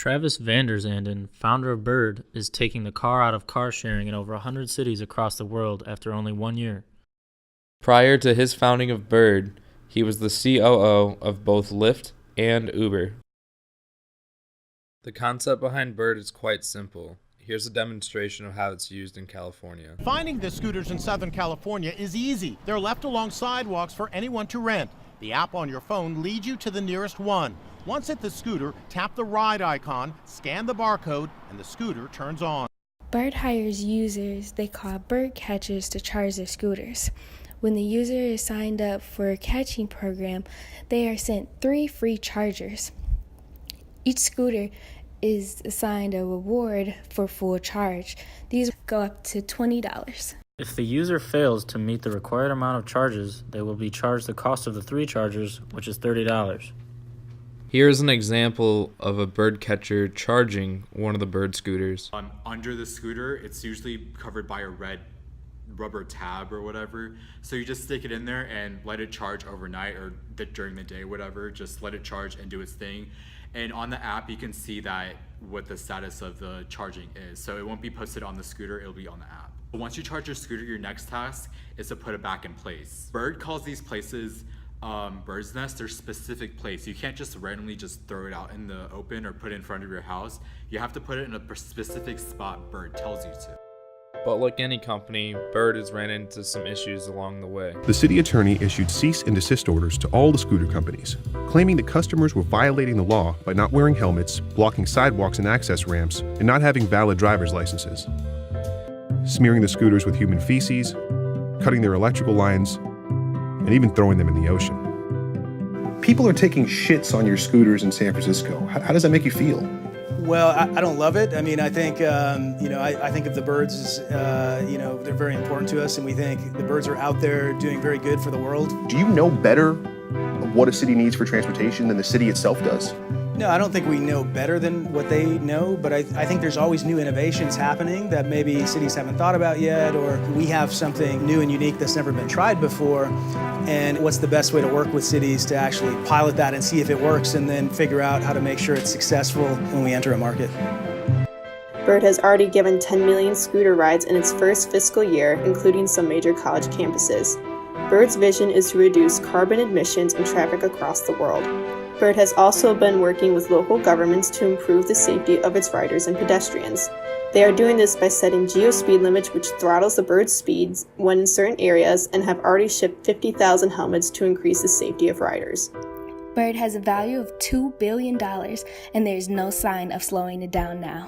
Travis VanderZanden, founder of Bird, is taking the car out of car sharing in over 100 cities across the world after only 1 year. Prior to his founding of Bird, he was the COO of both Lyft and Uber. The concept behind Bird is quite simple. Here's a demonstration of how it's used in California. Finding the scooters in Southern California is easy. They're left along sidewalks for anyone to rent. The app on your phone leads you to the nearest one. Once at the scooter, tap the ride icon, scan the barcode, and the scooter turns on. Bird hires users they call bird catchers to charge their scooters. When the user is signed up for a catching program, they are sent 3 free chargers. Each scooter is assigned a reward for full charge. These go up to $20. If the user fails to meet the required amount of charges, they will be charged the cost of the 3 chargers, which is $30. Here's an example of a bird catcher charging one of the Bird scooters. Under the scooter, it's usually covered by a red rubber tab or whatever. So you just stick it in there and let it charge overnight or during the day, whatever. Just let it charge and do its thing. And on the app, you can see that what the status of the charging is. So it won't be posted on the scooter, it'll be on the app. Once you charge your scooter, your next task is to put it back in place. Bird calls these places bird's nest. They're specific place. You can't just randomly just throw it out in the open or put it in front of your house. You have to put it in a specific spot Bird tells you to. But like any company, Bird has ran into some issues along the way. The city attorney issued cease and desist orders to all the scooter companies, claiming that customers were violating the law by not wearing helmets, blocking sidewalks and access ramps, and not having valid driver's licenses. Smearing the scooters with human feces, cutting their electrical lines, and even throwing them in the ocean. People are taking shits on your scooters in San Francisco. How does that make you feel? Well, I don't love it. I mean, I think, I think of the birds as, they're very important to us, and we think the birds are out there doing very good for the world. Do you know better of what a city needs for transportation than the city itself does? No, I don't think we know better than what they know, but I think there's always new innovations happening that maybe cities haven't thought about yet, or we have something new and unique that's never been tried before. And what's the best way to work with cities to actually pilot that and see if it works, and then figure out how to make sure it's successful when we enter a market. Bird has already given 10 million scooter rides in its first fiscal year, including some major college campuses. Bird's vision is to reduce carbon emissions and traffic across the world. Bird has also been working with local governments to improve the safety of its riders and pedestrians. They are doing this by setting geo-speed limits which throttles the bird's speeds when in certain areas, and have already shipped 50,000 helmets to increase the safety of riders. Bird has a value of $2 billion, and there's no sign of slowing it down now.